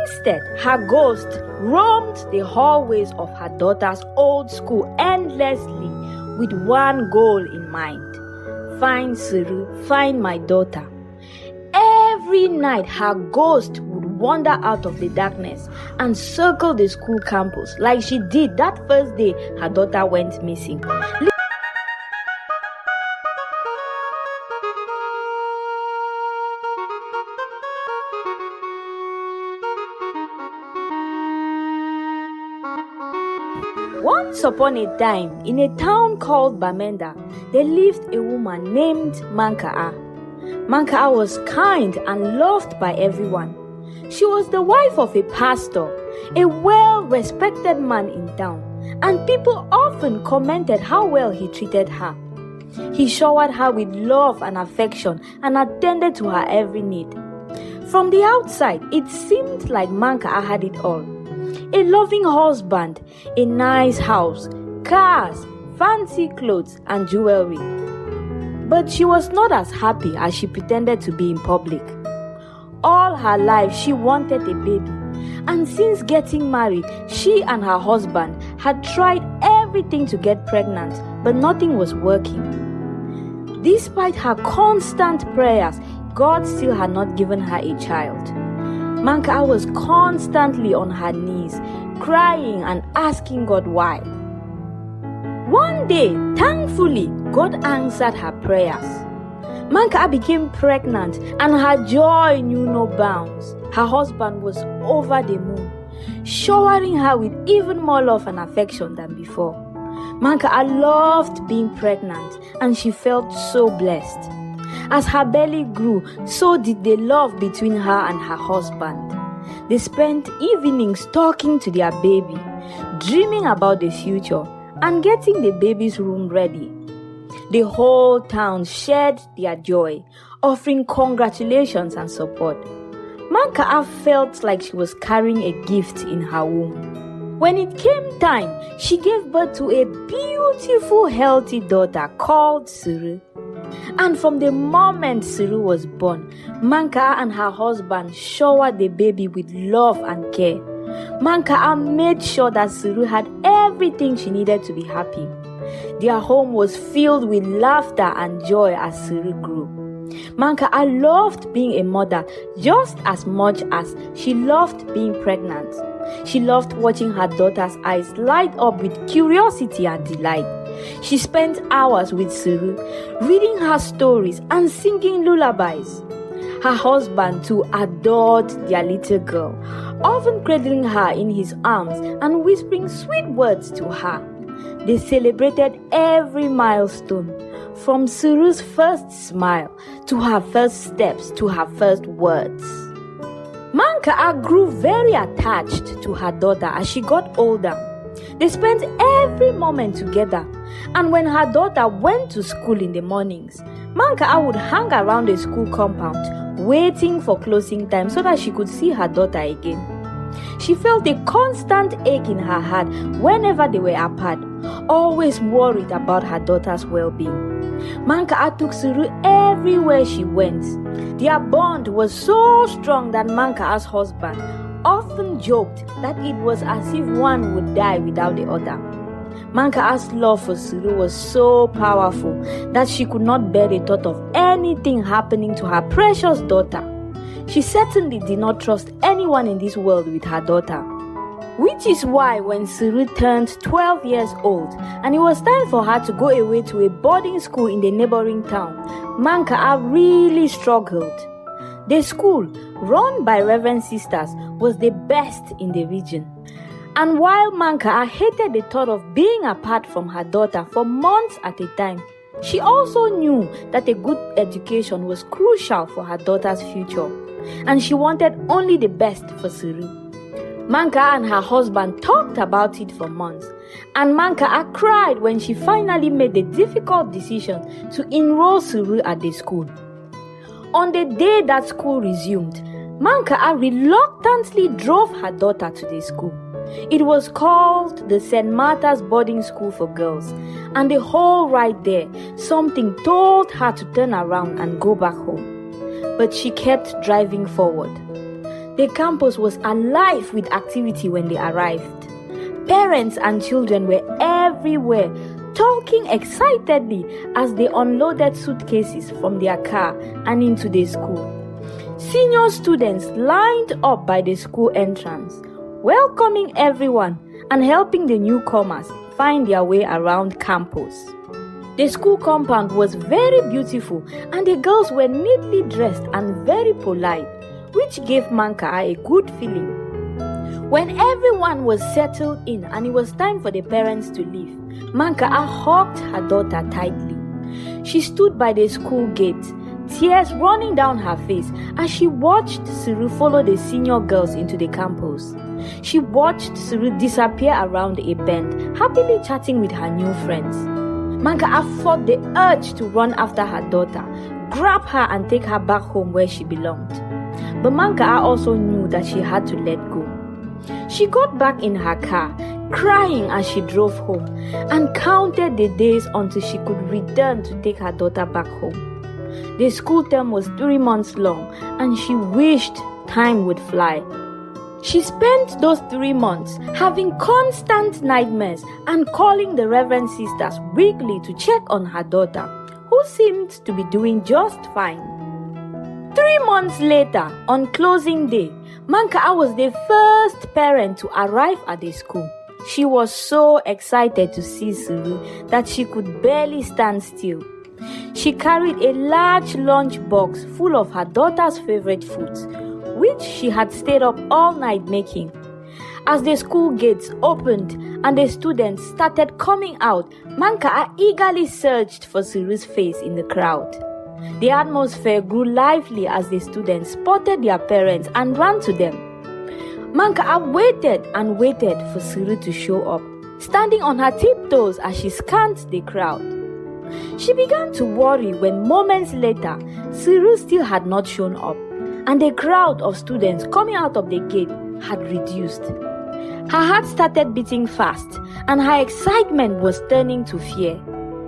Instead, her ghost roamed the hallways of her daughter's old school endlessly with one goal in mind: find Suru, find my daughter. Every night, her ghost would wander out of the darkness and circle the school campus like she did that first day her daughter went missing. Once upon a time, in a town called Bamenda, there lived a woman named Manka'a. Manka'a was kind and loved by everyone. She was the wife of a pastor, a well-respected man in town, and people often commented how well he treated her. He showered her with love and affection and attended to her every need. From the outside, it seemed like Manka'a had it all: a loving husband, a nice house, cars, fancy clothes, and jewelry. But she was not as happy as she pretended to be in public. All her life, she wanted a baby, and since getting married, she and her husband had tried everything to get pregnant, but nothing was working. Despite her constant prayers, God still had not given her a child. Manka'a was constantly on her knees, crying and asking God why. One day, thankfully, God answered her prayers. Manka'a became pregnant and her joy knew no bounds. Her husband was over the moon, showering her with even more love and affection than before. Manka'a loved being pregnant and she felt so blessed. As her belly grew, so did the love between her and her husband. They spent evenings talking to their baby, dreaming about the future, and getting the baby's room ready. The whole town shared their joy, offering congratulations and support. Manka'a felt like she was carrying a gift in her womb. When it came time, she gave birth to a beautiful, healthy daughter called Suru. And from the moment Suru was born, Manka'a and her husband showered the baby with love and care. Manka'a made sure that Suru had everything she needed to be happy. Their home was filled with laughter and joy as Suru grew. Manka'a loved being a mother just as much as she loved being pregnant. She loved watching her daughter's eyes light up with curiosity and delight. She spent hours with Suru, reading her stories and singing lullabies. Her husband too adored their little girl, often cradling her in his arms and whispering sweet words to her. They celebrated every milestone, from Suru's first smile to her first steps to her first words. Manka'a grew very attached to her daughter as she got older. They spent every moment together, and when her daughter went to school in the mornings, Manka'a would hang around the school compound, waiting for closing time so that she could see her daughter again. She felt a constant ache in her heart whenever they were apart, always worried about her daughter's well-being. Manka'a took Suru everywhere she went. Their bond was so strong that Manka'a's husband often joked that it was as if one would die without the other. Manka'a's love for Suru was so powerful that she could not bear the thought of anything happening to her precious daughter. She certainly did not trust anyone in this world with her daughter. Which is why when Suru turned 12 years old and it was time for her to go away to a boarding school in the neighboring town, Manka'a really struggled. The school, run by Reverend sisters, was the best in the region. And while Manka'a hated the thought of being apart from her daughter for months at a time, she also knew that a good education was crucial for her daughter's future, and she wanted only the best for Suru. Manka'a and her husband talked about it for months, and Manka'a cried when she finally made the difficult decision to enroll Suru at the school. On the day that school resumed, Manka'a reluctantly drove her daughter to the school. It was called the St. Martha's Boarding School for Girls, and the whole ride there, something told her to turn around and go back home. But she kept driving forward. The campus was alive with activity when they arrived. Parents and children were everywhere, talking excitedly as they unloaded suitcases from their car and into the school. Senior students lined up by the school entrance, welcoming everyone and helping the newcomers find their way around campus. The school compound was very beautiful and the girls were neatly dressed and very polite, which gave Manka'a a good feeling. When everyone was settled in and it was time for the parents to leave, Manka'a hugged her daughter tightly. She stood by the school gate, tears running down her face as she watched Suru follow the senior girls into the campus. She watched Suru disappear around a bend, happily chatting with her new friends. Manka'a fought the urge to run after her daughter, grab her and take her back home where she belonged. But Manka'a also knew that she had to let go. She got back in her car, crying as she drove home, and counted the days until she could return to take her daughter back home. The school term was 3 months long, and she wished time would fly. She spent those 3 months having constant nightmares and calling the Reverend Sisters weekly to check on her daughter, who seemed to be doing just fine. 3 months later, on closing day, Manka'a was the first parent to arrive at the school. She was so excited to see Suru that she could barely stand still. She carried a large lunch box full of her daughter's favorite foods, which she had stayed up all night making. As the school gates opened and the students started coming out, Manka'a eagerly searched for Suru's face in the crowd. The atmosphere grew lively as the students spotted their parents and ran to them. Manka'a waited and waited for Suru to show up, standing on her tiptoes as she scanned the crowd. She began to worry when moments later, Suru still had not shown up, and the crowd of students coming out of the gate had reduced. Her heart started beating fast, and her excitement was turning to fear.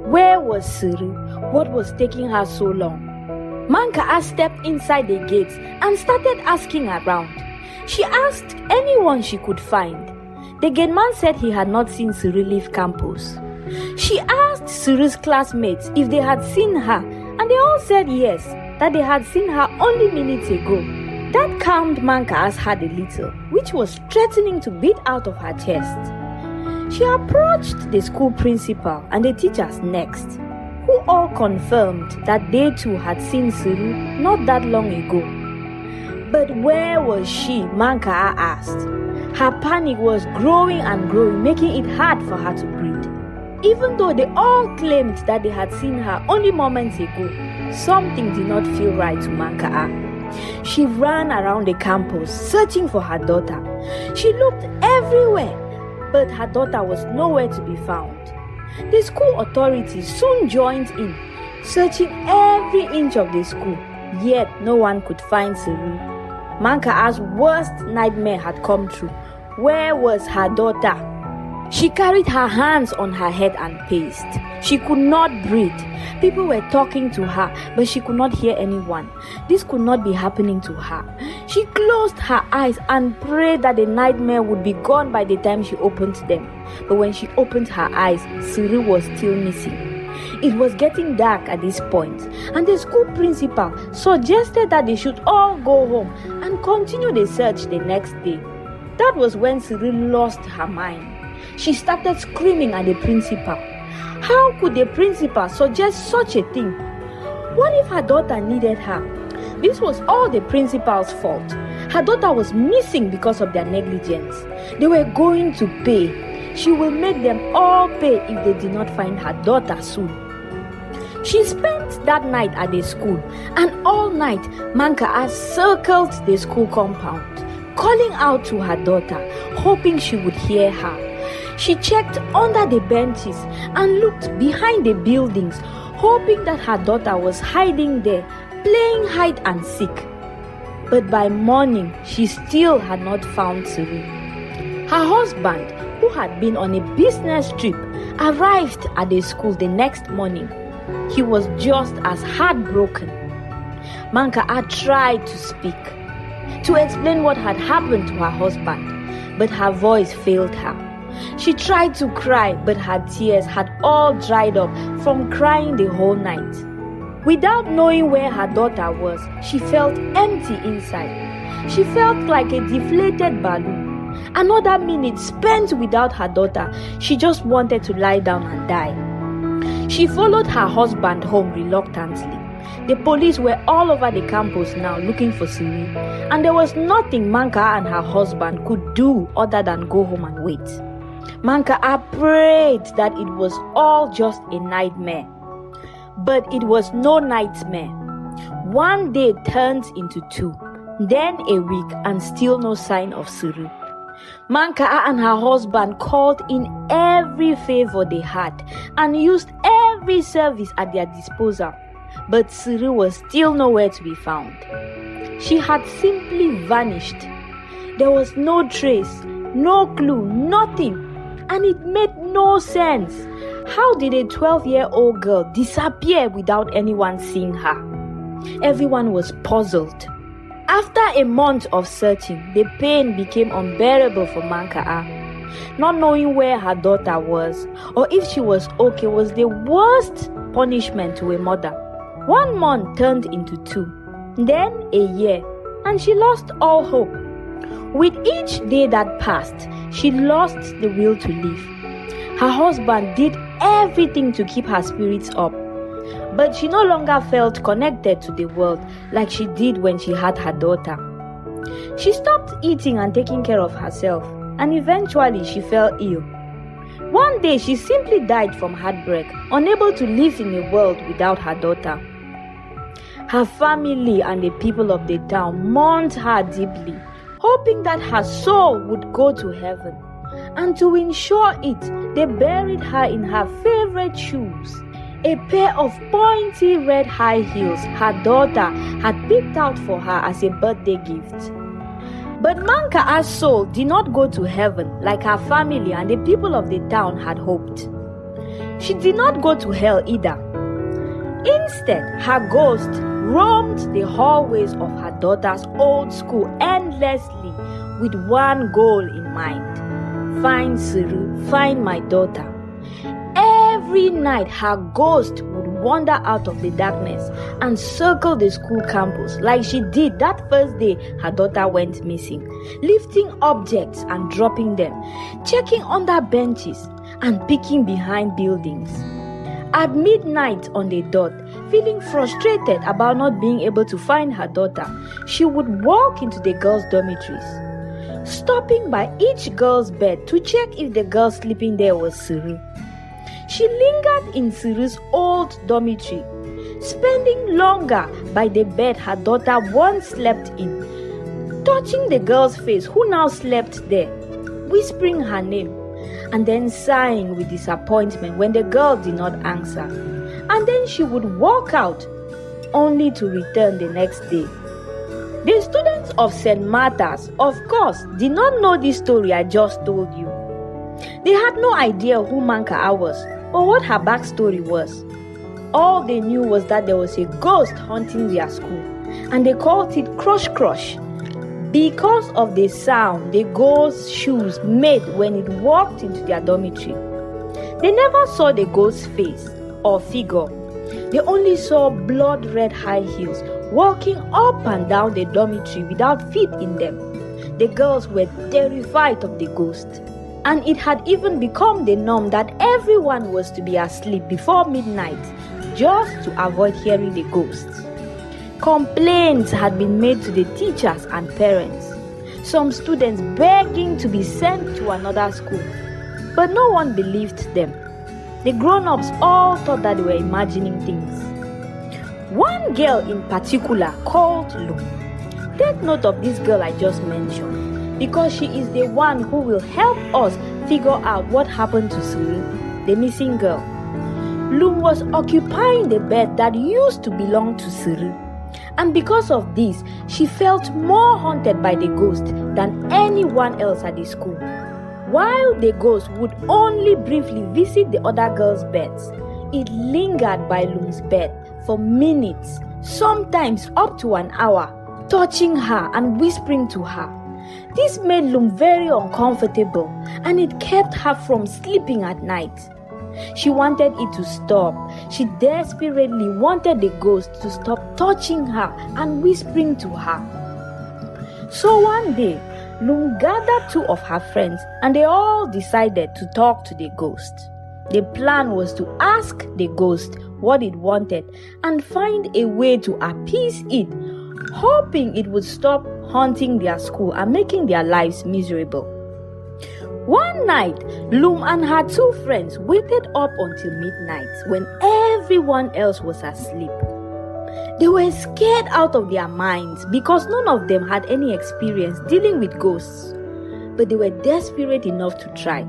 Where was Suru? What was taking her so long? Manka'a stepped inside the gates and started asking around. She asked anyone she could find. The gate man said he had not seen Suru leave campus. She asked Suru's classmates if they had seen her, and they all said yes, that they had seen her only minutes ago. That calmed Manka'a's heart a little, which was threatening to beat out of her chest. She approached the school principal and the teachers next, who all confirmed that they too had seen Suru not that long ago. But where was she? Manka'a asked. Her panic was growing and growing, making it hard for her to breathe. Even though they all claimed that they had seen her only moments ago, something did not feel right to Manka'a. She ran around the campus searching for her daughter. She looked everywhere, but her daughter was nowhere to be found. The school authorities soon joined in, searching every inch of the school, yet no one could find Suru. Manka'a's worst nightmare had come true. Where was her daughter? She carried her hands on her head and paced. She could not breathe. People were talking to her, but she could not hear anyone. This could not be happening to her. She closed her eyes and prayed that the nightmare would be gone by the time she opened them. But when she opened her eyes, Suru was still missing. It was getting dark at this point, and the school principal suggested that they should all go home and continue the search the next day. That was when Suru lost her mind. She started screaming at the principal. How could the principal suggest such a thing? What if her daughter needed her? This was all the principal's fault. Her daughter was missing because of their negligence. They were going to pay. She will make them all pay if they did not find her daughter soon. She spent that night at the school, and all night Manka'a circled the school compound, calling out to her daughter, hoping she would hear her. She checked under the benches and looked behind the buildings, hoping that her daughter was hiding there, playing hide and seek. But by morning, she still had not found Suru. Her husband, who had been on a business trip, arrived at the school the next morning. He was just as heartbroken. Manka'a tried to speak, to explain what had happened to her husband, but her voice failed her. She tried to cry, but her tears had all dried up from crying the whole night. Without knowing where her daughter was, she felt empty inside. She felt like a deflated balloon. Another minute spent without her daughter, she just wanted to lie down and die. She followed her husband home reluctantly. The police were all over the campus now looking for Siri, and there was nothing Manka and her husband could do other than go home and wait. Manka prayed that it was all just a nightmare. But it was no nightmare. One day turned into 2, then a week, and still no sign of Siri. Manka and her husband called in every favor they had and used every service at their disposal. But Siri was still nowhere to be found. She had simply vanished. There was no trace, no clue, nothing, and it made no sense. How did a 12-year-old girl disappear without anyone seeing her? Everyone was puzzled. After a month of searching, the pain became unbearable for Manka. Not knowing where her daughter was or if she was okay was the worst punishment to a mother. 1 month turned into 2, then a year, and she lost all hope. With each day that passed, she lost the will to live. Her husband did everything to keep her spirits up, but she no longer felt connected to the world like she did when she had her daughter. She stopped eating and taking care of herself, and eventually she fell ill. One day she simply died from heartbreak, unable to live in a world without her daughter. Her family and the people of the town mourned her deeply, hoping that her soul would go to heaven. And to ensure it, they buried her in her favorite shoes, a pair of pointy red high heels her daughter had picked out for her as a birthday gift. But Manka's soul did not go to heaven like her family and the people of the town had hoped. She did not go to hell either. Instead, her ghost roamed the hallways of her daughter's old school endlessly with one goal in mind: find Siri, find my daughter. Every night her ghost would wander out of the darkness and circle the school campus like she did that first day her daughter went missing, lifting objects and dropping them, checking under benches and peeking behind buildings. At midnight on the dot, feeling frustrated about not being able to find her daughter, she would walk into the girls' dormitories, stopping by each girl's bed to check if the girl sleeping there was Siri. She lingered in Siri's old dormitory, spending longer by the bed her daughter once slept in, touching the girl's face who now slept there, whispering her name, and then sighing with disappointment when the girl did not answer. And then she would walk out, only to return the next day. The students of St. Martha's, of course, did not know this story I just told you. They had no idea who Manka was or what her backstory was. All they knew was that there was a ghost haunting their school, and they called it Crush Crush because of the sound the ghost's shoes made when it walked into their dormitory. They never saw the ghost's face or figure. They only saw blood-red high heels walking up and down the dormitory without feet in them. The girls were terrified of the ghost, and it had even become the norm that everyone was to be asleep before midnight just to avoid hearing the ghosts. Complaints had been made to the teachers and parents, some students begging to be sent to another school, but no one believed them. The grown-ups all thought that they were imagining things. One girl in particular, called Lu. Take note of this girl I just mentioned, because she is the one who will help us figure out what happened to Siri, the missing girl. Lu was occupying the bed that used to belong to Siri, and because of this, she felt more haunted by the ghost than anyone else at the school. While the ghost would only briefly visit the other girls' beds, it lingered by Lu's bed for minutes, sometimes up to an hour, touching her and whispering to her. This made Lum very uncomfortable, and it kept her from sleeping at night. She wanted it to stop. She desperately wanted the ghost to stop touching her and whispering to her. So one day, Lum gathered 2 of her friends, and they all decided to talk to the ghost. The plan was to ask the ghost what it wanted and find a way to appease it, hoping it would stop haunting their school and making their lives miserable. One night, Lum and her 2 friends waited up until midnight when everyone else was asleep. They were scared out of their minds because none of them had any experience dealing with ghosts, but they were desperate enough to try.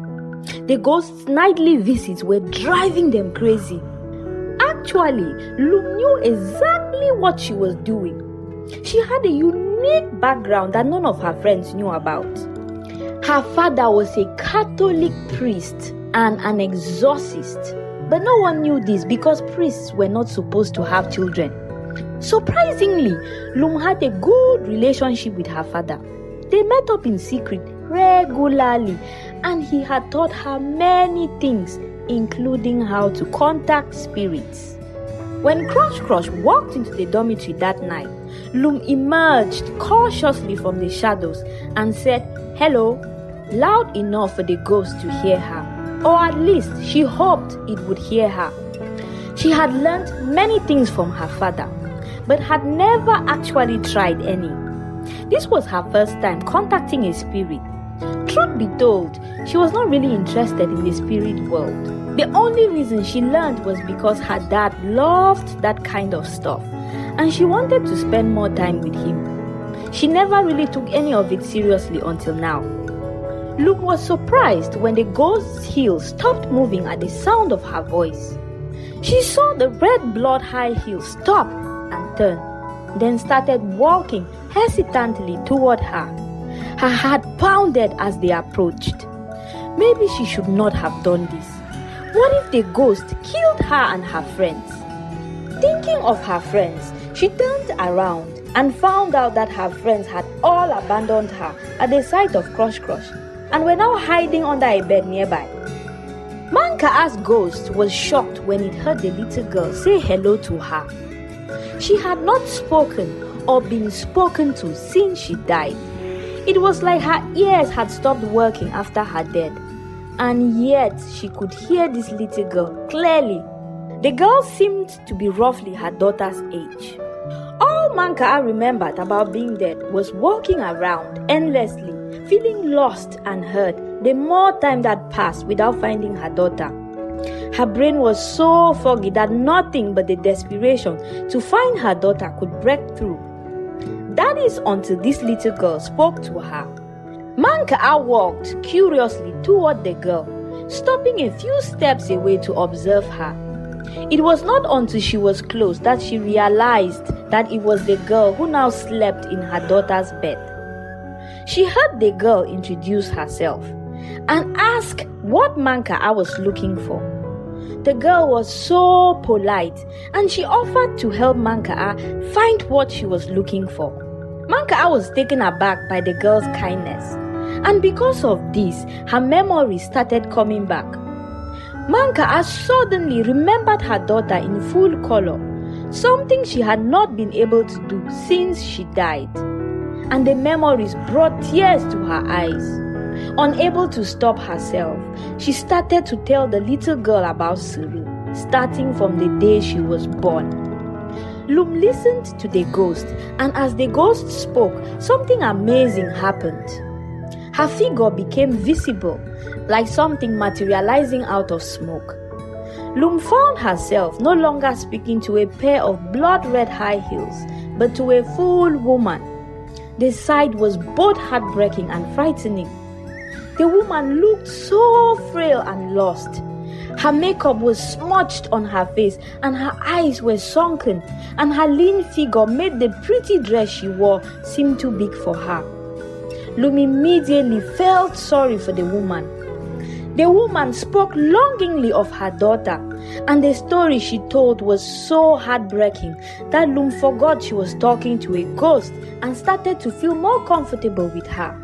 The ghost's nightly visits were driving them crazy. Actually, Lum knew exactly what she was doing. She had a unique background that none of her friends knew about. Her father was a Catholic priest and an exorcist, but no one knew this because priests were not supposed to have children. Surprisingly, Lum had a good relationship with her father. They met up in secret regularly, and he had taught her many things, including how to contact spirits. When Crush walked into the dormitory that night, Lum emerged cautiously from the shadows and said, "Hello," loud enough for the ghost to hear her, or at least she hoped it would hear her. She had learned many things from her father, but had never actually tried any. This was her first time contacting a spirit. Truth be told, she was not really interested in the spirit world. The only reason she learned was because her dad loved that kind of stuff, and she wanted to spend more time with him. She never really took any of it seriously until now. Luke was surprised when the ghost's heel stopped moving at the sound of her voice. She saw the red blood high heel stop and turn, then started walking hesitantly toward her. Her heart pounded as they approached. Maybe she should not have done this. What if the ghost killed her and her friends? Thinking of her friends, she turned around and found out that her friends had all abandoned her at the sight of Crush and were now hiding under a bed nearby. Mankaa's ghost was shocked when it heard the little girl say hello to her. She had not spoken or been spoken to since she died. It was like her ears had stopped working after her death, and yet she could hear this little girl clearly. The girl seemed to be roughly her daughter's age. All Mankaa remembered about being dead was walking around endlessly, feeling lost and hurt the more time that passed without finding her daughter. Her brain was so foggy that nothing but the desperation to find her daughter could break through. That is until this little girl spoke to her. Mankaa walked curiously toward the girl, stopping a few steps away to observe her. It was not until she was close that she realized that it was the girl who now slept in her daughter's bed. She heard the girl introduce herself and ask what Mankaa was looking for. The girl was so polite, and she offered to help Mankaa find what she was looking for. Mankaa was taken aback by the girl's kindness, and because of this, her memory started coming back. Mankaa suddenly remembered her daughter in full color, something she had not been able to do since she died. And the memories brought tears to her eyes. Unable to stop herself, she started to tell the little girl about Suru, starting from the day she was born. Lum listened to the ghost, and as the ghost spoke, something amazing happened. Her figure became visible, like something materializing out of smoke. Lum found herself no longer speaking to a pair of blood-red high heels, but to a full woman. The sight was both heartbreaking and frightening. The woman looked so frail and lost. Her makeup was smudged on her face, and her eyes were sunken, and her lean figure made the pretty dress she wore seem too big for her. Lum immediately felt sorry for the woman. The woman spoke longingly of her daughter And the story she told was so heartbreaking that Lum forgot she was talking to a ghost and started to feel more comfortable with her.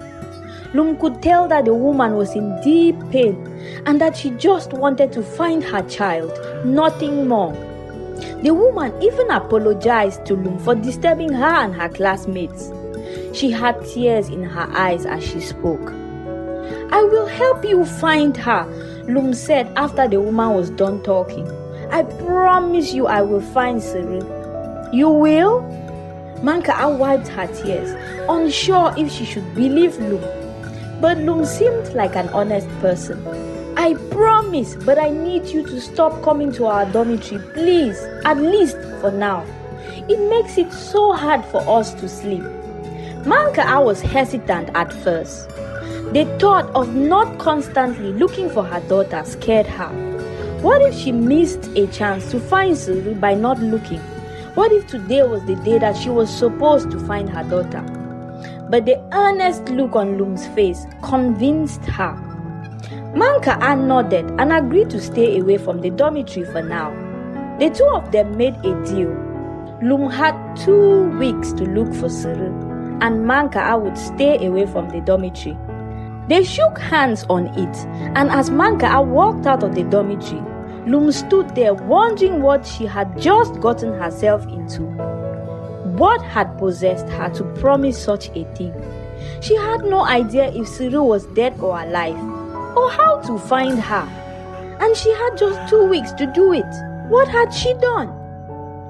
Lum could tell that the woman was in deep pain and that she just wanted to find her child, nothing more. The woman even apologized to Lum for disturbing her and her classmates. She had tears in her eyes as she spoke. "I will help you find her," Lum said after the woman was done talking. "I promise you I will find Cyril." "You will?" Manka'a wiped her tears, unsure if she should believe Lum. But Lum seemed like an honest person. "I promise, but I need you to stop coming to our dormitory, please, at least for now. It makes it so hard for us to sleep." Manka'a was hesitant at first. The thought of not constantly looking for her daughter scared her. What if she missed a chance to find Cyril by not looking? What if today was the day that she was supposed to find her daughter? But the earnest look on Lum's face convinced her. Manka'a nodded and agreed to stay away from the dormitory for now. The two of them made a deal. Lum had 2 weeks to look for Cyril, and Manka'a would stay away from the dormitory. They shook hands on it, and as Manka'a walked out of the dormitory, Lum stood there wondering what she had just gotten herself into. What had possessed her to promise such a thing? She had no idea if Cyril was dead or alive, or how to find her. And she had just 2 weeks to do it. What had she done?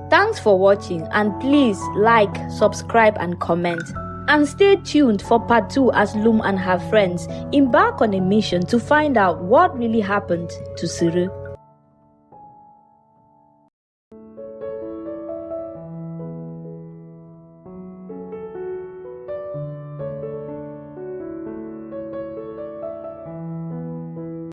Thanks for watching, and please like, subscribe and comment. And stay tuned for part 2 as Lum and her friends embark on a mission to find out what really happened to Cyril.